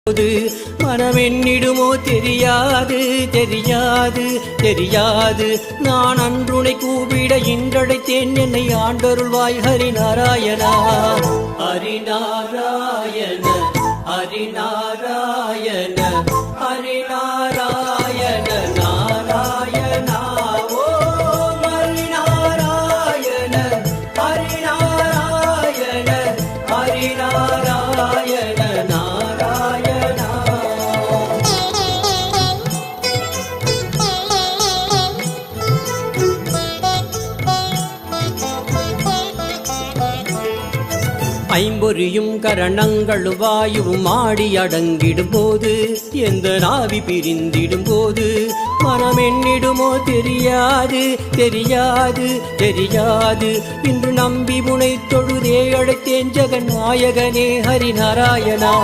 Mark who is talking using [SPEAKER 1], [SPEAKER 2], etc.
[SPEAKER 1] போது மனமென்னிடுமோ தெரியாது தெரியாது தெரியாது. நான் அன்றுனை கூப்பிட இன்றடைத்தேன் என்னை ஆண்டருள்வாய் ஹரிநாராயணா. ஹரிநாராயண ஹரிநாராயண ஹரிநாராயண நாராயணா. ஓம் ஹரிநாராயண ஹரிநாராயண ஹரிநாராயண நாராயணா. ஐம்பொறியும் கரணங்களும் வாயுவும் ஆடி அடங்கிடும் போது எந்த நாவி பிரிந்திடும் போது மனமென்னிடுமோ தெரியாது தெரியாது தெரியாது. இன்று நம்பி முனை தொழுதே அழைத்தேன் ஜெகநாயகனே ஹரிநாராயணா.